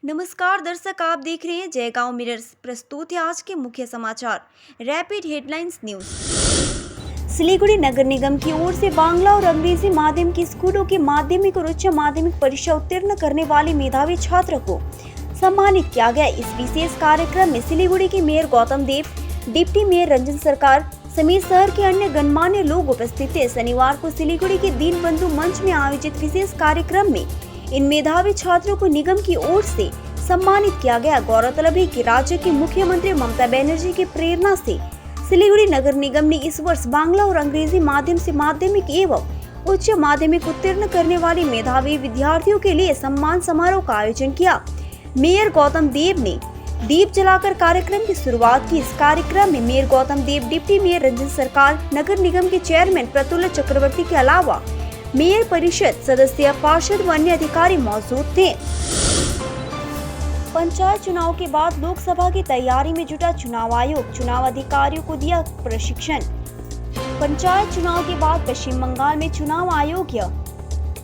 नमस्कार दर्शक, आप देख रहे हैं जयगांव मिरर्स। प्रस्तुत है आज के मुख्य समाचार। Rapid headlines news. सिलीगुड़ी नगर निगम की ओर से बांग्ला और अंग्रेजी माध्यम के स्कूलों की माध्यमिक और उच्च माध्यमिक परीक्षा उत्तीर्ण करने वाले मेधावी छात्र को सम्मानित किया गया। इस विशेष कार्यक्रम में सिलीगुड़ी के मेयर गौतम देव, डिप्टी मेयर रंजन सरकार समेत शहर के अन्य गणमान्य लोग उपस्थित थे। शनिवार को सिलीगुड़ी के दीनबंधु मंच में आयोजित विशेष कार्यक्रम में इन मेधावी छात्रों को निगम की ओर से सम्मानित किया गया। गौरतलब है कि राज्य की मुख्यमंत्री ममता बनर्जी की प्रेरणा से सिलीगुड़ी नगर निगम ने इस वर्ष बांग्ला और अंग्रेजी माध्यम से माध्यमिक एवं उच्च माध्यमिक उत्तीर्ण करने वाले मेधावी विद्यार्थियों के लिए सम्मान समारोह का आयोजन किया। मेयर गौतम देव ने दीप जलाकर कार्यक्रम की शुरुआत की। इस कार्यक्रम में मेयर गौतम देव, डिप्टी मेयर रंजन सरकार, नगर निगम के चेयरमैन प्रतुल्य चक्रवर्ती के अलावा मेयर परिषद सदस्य, पार्षद व अन्य अधिकारी मौजूद थे। पंचायत चुनाव के बाद लोकसभा की तैयारी में जुटा चुनाव आयोग, चुनाव अधिकारियों को दिया प्रशिक्षण। पंचायत चुनाव के बाद पश्चिम बंगाल में चुनाव आयोग या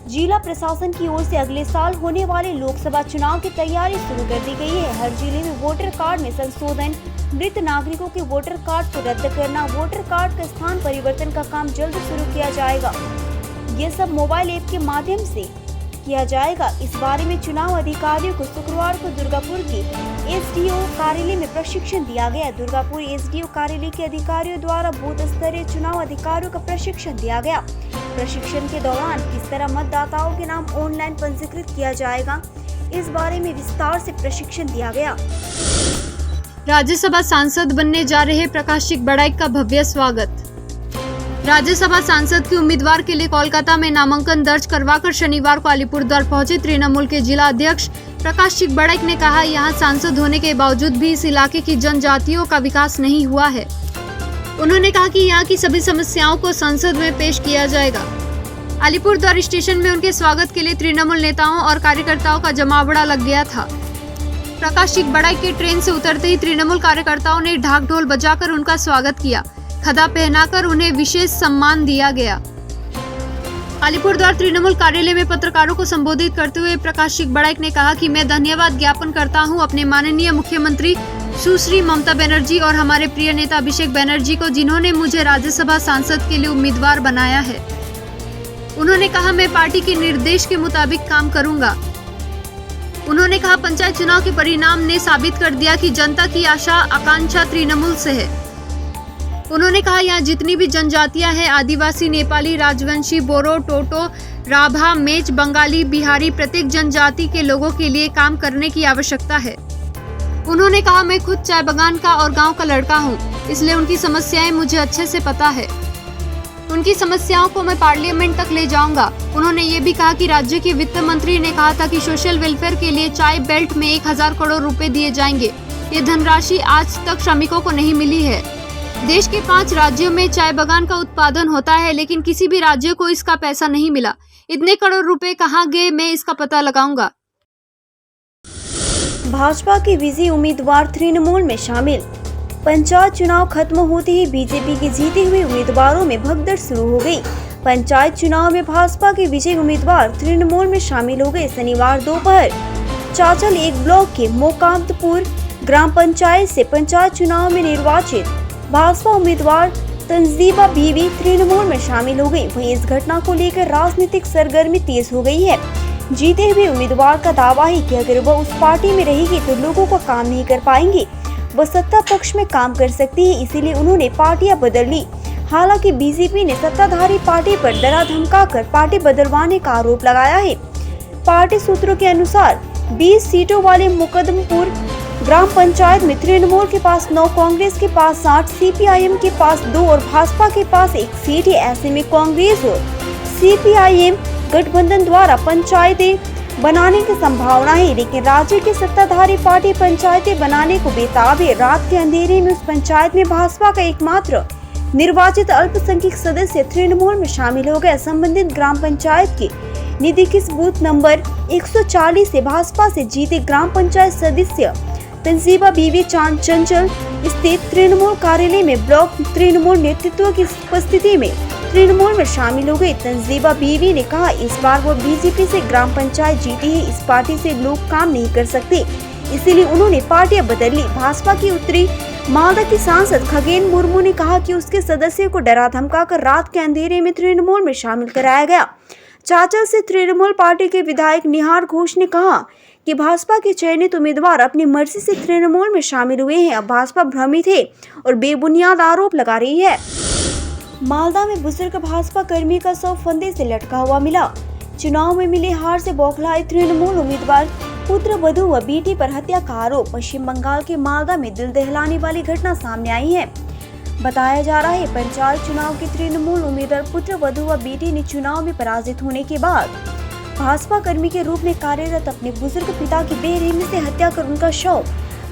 जिला प्रशासन की ओर से अगले साल होने वाले लोकसभा चुनाव की तैयारी शुरू कर दी गई है। हर जिले में वोटर कार्ड में संशोधन, मृत नागरिकों के वोटर कार्ड को रद्द करना, वोटर कार्ड का स्थान परिवर्तन का काम जल्द शुरू किया जाएगा। ये सब मोबाइल ऐप के माध्यम से किया जाएगा। इस बारे में चुनाव अधिकारियों को शुक्रवार को दुर्गापुर के एसडीओ कार्यालय में प्रशिक्षण दिया गया। दुर्गापुर एसडीओ कार्यालय के अधिकारियों द्वारा बूथ स्तरीय चुनाव अधिकारियों का प्रशिक्षण दिया गया। प्रशिक्षण के दौरान किस तरह मतदाताओं के नाम ऑनलाइन पंजीकृत किया जाएगा, इस बारे में विस्तार से प्रशिक्षण दिया गया। राज्यसभा सांसद बनने जा रहे प्रकाशिक बड़ाइक का भव्य स्वागत। राज्यसभा सांसद के उम्मीदवार के लिए कोलकाता में नामांकन दर्ज करवाकर शनिवार को अलीपुरद्वार पहुंचे तृणमूल के जिला अध्यक्ष प्रकाशिक बड़ाइक ने कहा, यहां सांसद होने के बावजूद भी इस इलाके की जनजातियों का विकास नहीं हुआ है। उन्होंने कहा कि यहां की सभी समस्याओं को संसद में पेश किया जाएगा। अलीपुरद्वार स्टेशन में उनके स्वागत के लिए तृणमूल नेताओं और कार्यकर्ताओं का जमावड़ा लग गया था। प्रकाशिक बड़ाइक के ट्रेन से उतरते ही तृणमूल कार्यकर्ताओं ने ढाक ढोल बजाकर उनका स्वागत किया। खदा पहनाकर उन्हें विशेष सम्मान दिया गया। अलीपुरद्वार तृणमूल कार्यालय में पत्रकारों को संबोधित करते हुए प्रकाशिक बड़ाइक ने कहा कि मैं धन्यवाद ज्ञापन करता हूं अपने माननीय मुख्यमंत्री सुश्री ममता बनर्जी और हमारे प्रिय नेता अभिषेक बनर्जी को, जिन्होंने मुझे राज्यसभा सांसद के लिए उम्मीदवार बनाया है। उन्होंने कहा, मैं पार्टी के निर्देश के मुताबिक काम करूंगा। उन्होंने कहा, पंचायत चुनाव के परिणाम ने साबित कर दिया कि जनता की आशा आकांक्षा तृणमूल से है। उन्होंने कहा, यहाँ जितनी भी जनजातियां हैं, आदिवासी, नेपाली, राजवंशी, बोरो, टोटो, राभा, मेच, बंगाली, बिहारी, प्रत्येक जनजाति के लोगों के लिए काम करने की आवश्यकता है। उन्होंने कहा, मैं खुद चाय बागान का और गांव का लड़का हूं, इसलिए उनकी समस्याएं मुझे अच्छे से पता है। उनकी समस्याओं को मैं पार्लियामेंट तक ले जाऊंगा। उन्होंने ये भी कहा कि राज्य के वित्त मंत्री ने कहा था कि सोशल वेलफेयर के लिए चाय बेल्ट में 1000 करोड़ रुपए दिए जाएंगे। ये धनराशि आज तक श्रमिकों को नहीं मिली है। देश के 5 राज्यों में चाय बागान का उत्पादन होता है, लेकिन किसी भी राज्य को इसका पैसा नहीं मिला। इतने करोड़ रुपए कहाँ गए, मैं इसका पता लगाऊंगा। भाजपा के विजयी उम्मीदवार तृणमूल में शामिल। पंचायत चुनाव खत्म होते ही बीजेपी के जीते हुए उम्मीदवारों में भगदड़ शुरू हो गई। पंचायत चुनाव में भाजपा के विजयी उम्मीदवार तृणमूल में शामिल हो गए। शनिवार दोपहर चाचल 1 ब्लॉक के मोकामतपुर ग्राम पंचायत से पंचायत चुनाव में निर्वाचित भाजपा उम्मीदवार तंजीबा बीवी तृणमूल में शामिल हो गई। वहीं इस घटना को लेकर राजनीतिक सरगर्मी तेज हो गई है। जीते हुए उम्मीदवार का दावा है कि अगर वह उस पार्टी में रहेगी तो लोगों का काम नहीं कर पाएंगे, वह सत्ता पक्ष में काम कर सकती है, इसीलिए उन्होंने पार्टियां बदल ली। हालांकि बीजेपी ने सत्ताधारी पार्टी पर डरा धमकाकर पार्टी बदलवाने का आरोप लगाया है। पार्टी सूत्रों के अनुसार 20 सीटों वाले मुकदमपुर ग्राम पंचायत में तृणमूल के पास 9, कांग्रेस के पास 8, सीपीआईएम के पास 2 और भाजपा के पास 1 सीट है। ऐसे में कांग्रेस और सीपीआईएम गठबंधन द्वारा पंचायतें बनाने की संभावना है, लेकिन राज्य की सत्ताधारी पार्टी पंचायतें बनाने को बेताब है। रात के अंधेरे में उस पंचायत में भाजपा का एकमात्र निर्वाचित अल्पसंख्यक सदस्य तृणमूल में शामिल हो गया। संबंधित ग्राम पंचायत के निधिकिस बूथ नंबर 140 से भाजपा से जीते ग्राम पंचायत सदस्य तंजीबा बीवी चंचल स्थित तृणमूल कार्यालय में ब्लॉक तृणमूल नेतृत्व की उपस्थिति में तृणमूल में शामिल हो गई तंजीबा बीवी ने कहा, इस बार वो बीजेपी से ग्राम पंचायत जीती है। इस पार्टी से लोग काम नहीं कर सकते, इसीलिए उन्होंने पार्टियां बदल ली। भाजपा की उत्तरी मालदा की सांसद खगेन मुर्मू ने कहा कि उसके सदस्यों को डरा धमकाकर रात के अंधेरे में तृणमूल में शामिल कराया गया। चाचल से तृणमूल पार्टी के विधायक निहार घोष ने कहा कि भाजपा के चयनित उम्मीदवार अपनी मर्जी से तृणमूल में शामिल हुए हैं। अब भाजपा भ्रमित है और बेबुनियाद आरोप लगा रही है। मालदा में बुजुर्ग भाजपा कर्मी का शव फंदे से लटका हुआ मिला। चुनाव में मिली हार से बौखलाए तृणमूल उम्मीदवार, पुत्र वधू व बेटी पर हत्या का आरोप। पश्चिम बंगाल के मालदा में दिल दहलाने वाली घटना सामने आई है। बताया जा रहा है, पंचायत चुनाव के तृणमूल उम्मीदवार पुत्र वधू व बेटी ने चुनाव में पराजित होने के बाद भाजपा कर्मी के रूप में कार्यरत अपने बुजुर्ग पिता की बेरहमी से हत्या कर उनका शव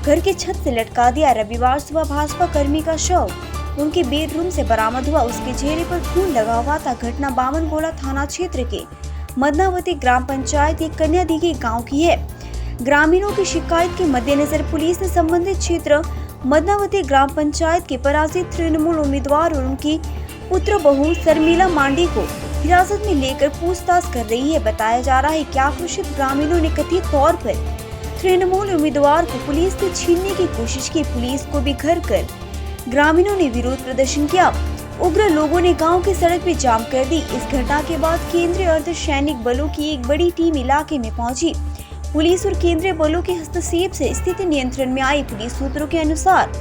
घर की छत से लटका दिया। रविवार सुबह भाजपा कर्मी का शव उनके बेडरूम से बरामद हुआ। उसके चेहरे पर खून लगा हुआ था। घटना बामनगोला थाना क्षेत्र के मदनावती ग्राम पंचायत एक कन्यादीघी गांव की है। ग्रामीणों की शिकायत के मद्देनजर पुलिस ने संबंधित क्षेत्र मदनावती ग्राम पंचायत के पराजित तृणमूल उम्मीदवार और उनकी पुत्र बहू शर्मिला मांडी को हिरासत में लेकर पूछताछ कर रही है। बताया जा रहा है कि आक्रोशित ग्रामीणों ने कथित तौर पर तृणमूल उम्मीदवार को पुलिस से छीनने की कोशिश की। पुलिस को भी घर कर ग्रामीणों ने विरोध प्रदर्शन किया। उग्र लोगों ने गांव की सड़क पर जाम कर दी। इस घटना के बाद केंद्रीय अर्धसैनिक बलों की एक बड़ी टीम इलाके में पहुंची। पुलिस और केंद्रीय बलों के हस्तक्षेप से स्थिति नियंत्रण में आई। पुलिस सूत्रों के अनुसार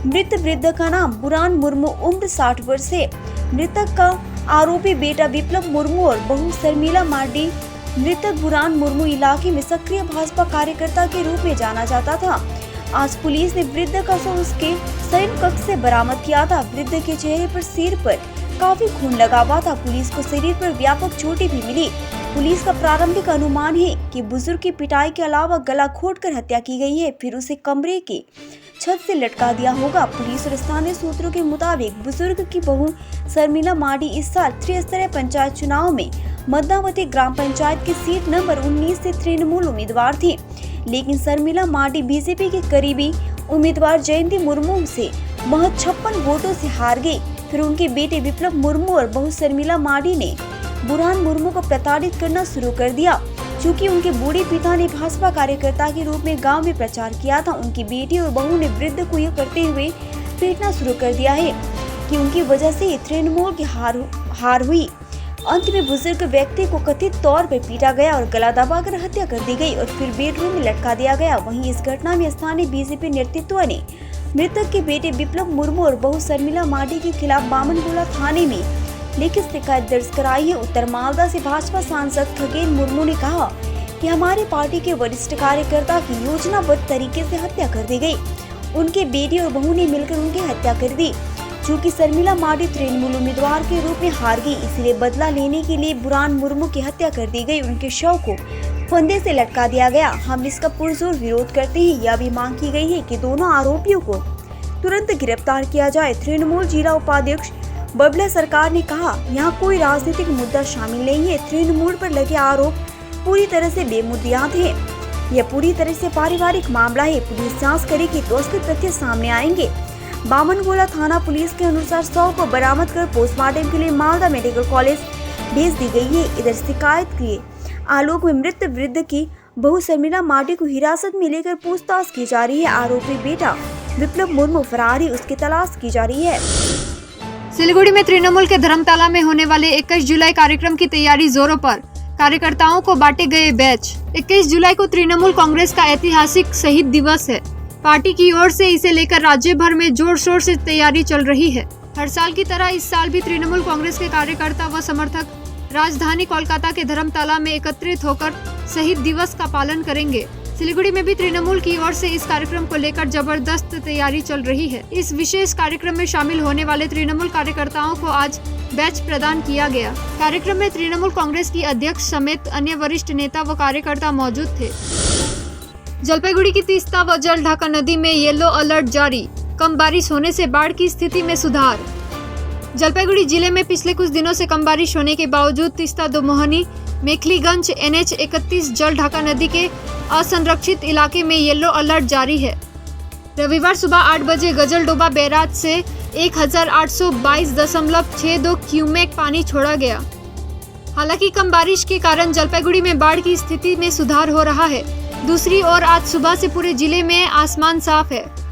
मृत वृद्ध का नाम बुरान मुर्मू, उम्र 60 वर्ष है। मृतक का आरोपी बेटा विप्लव मुर्मू और बहू शर्मिला मांडी। मृतक बुरान मुर्मू इलाके में सक्रिय भाजपा कार्यकर्ता के रूप में जाना जाता था। आज पुलिस ने वृद्ध का शव उसके शयन कक्ष से बरामद किया था। वृद्ध के चेहरे पर, सिर पर काफी खून लगा हुआ था। पुलिस को शरीर पर व्यापक चोटें भी मिली। पुलिस का प्रारंभिक अनुमान है कि बुजुर्ग की पिटाई के अलावा गला घोंटकर हत्या की गई है, फिर उसे कमरे के छत से लटका दिया होगा। पुलिस और स्थानीय सूत्रों के मुताबिक बुजुर्ग की बहू शर्मिला मांडी इस साल त्रिस्तरीय पंचायत चुनाव में मदनावती ग्राम पंचायत की सीट नंबर 19 से तृणमूल उम्मीदवार थी, लेकिन शर्मिला मांडी बीजेपी के करीबी उम्मीदवार जयंती मुर्मू से महज 56 वोटों से हार गई। फिर उनके बेटे विप्लव मुर्मू और बहू शर्मिला मांडी ने बुरान मुर्मू को प्रताड़ित करना शुरू कर दिया। चूँकि उनके बूढ़े पिता ने भाजपा कार्यकर्ता के रूप में गांव में प्रचार किया था, उनकी बेटी और बहू ने वृद्ध को यह करते हुए पीटना शुरू कर दिया है कि उनकी वजह से तृणमूल की हार हुई। अंत में बुजुर्ग व्यक्ति को कथित तौर पर पीटा गया और गला दबाकर हत्या कर दी गई और फिर बेडरूम में लटका दिया गया। वहीं इस घटना में स्थानीय बीजेपी नेतृत्व ने मृतक के बेटे विप्लव मुर्मू और बहू शर्मिला मांडी के खिलाफ बामनगोला थाने में लिखित शिकायत दर्ज कराई है। उत्तर मालदा से भाजपा सांसद खगेन मुर्मू ने कहा कि हमारी पार्टी के वरिष्ठ कार्यकर्ता की योजनाबद्ध तरीके से हत्या कर दी गई। उनके बेटे और बहू ने मिलकर उनकी हत्या कर दी। चूँकि शर्मिला मांडी तृणमूल उम्मीदवार के रूप में हार गई, इसलिए बदला लेने के लिए बुरान मुर्मू की हत्या कर दी गई। उनके शव को फंदे से लटका दिया गया। हम इसका पुरजोर विरोध करते हैं। यह भी मांग की गई है कि दोनों आरोपियों को तुरंत गिरफ्तार किया जाए। तृणमूल जिला उपाध्यक्ष बबला सरकार ने कहा, यहाँ कोई राजनीतिक मुद्दा शामिल नहीं है। तृणमूल पर लगे आरोप पूरी तरह से बेबुनियाद है। यह पूरी तरह से पारिवारिक मामला है। पुलिस जांच करेगी तो उसके तथ्य सामने आएंगे। बामनगोला थाना पुलिस के अनुसार शव को बरामद कर पोस्टमार्टम के लिए मालदा मेडिकल कॉलेज भेज दी गई है। इधर शिकायत के आलोक में मृत वृद्ध की बहू शर्मिला मांडी को हिरासत में लेकर पूछताछ की जा रही है। आरोपी बेटा विप्लव मुर्मू फरार है, उसकी तलाश की जा रही है। सिलीगुड़ी में तृणमूल के धर्मताला में होने वाले 21 जुलाई कार्यक्रम की तैयारी जोरों पर। कार्यकर्ताओं को बांटे गए बैच। 21 जुलाई को तृणमूल कांग्रेस का ऐतिहासिक शहीद दिवस है। पार्टी की ओर से इसे लेकर राज्य भर में जोर शोर से तैयारी चल रही है। हर साल की तरह इस साल भी तृणमूल कांग्रेस के कार्यकर्ता व समर्थक राजधानी कोलकाता के धर्मताला में एकत्रित होकर शहीद दिवस का पालन करेंगे। सिलीगुड़ी में भी तृणमूल की ओर से इस कार्यक्रम को लेकर जबरदस्त तैयारी चल रही है। इस विशेष कार्यक्रम में शामिल होने वाले तृणमूल कार्यकर्ताओं को आज बैच प्रदान किया गया। कार्यक्रम में तृणमूल कांग्रेस की अध्यक्ष समेत अन्य वरिष्ठ नेता व कार्यकर्ता मौजूद थे। जलपाईगुड़ी की तीस्ता व जलढाका नदी में येलो अलर्ट जारी। कम बारिश होने से बाढ़ की स्थिति में सुधार। जलपाईगुड़ी जिले में पिछले कुछ दिनों से कम बारिश होने के बावजूद तीस्ता दोमोहनी मेखलीगंज NH 31 जलढाका नदी के असंरक्षित इलाके में येलो अलर्ट जारी है। रविवार सुबह 8 बजे गजलडोबा बैराज से 1822.62 क्यूमेक पानी छोड़ा गया। हालांकि कम बारिश के कारण जलपाईगुड़ी में बाढ़ की स्थिति में सुधार हो रहा है। दूसरी ओर आज सुबह से पूरे जिले में आसमान साफ है।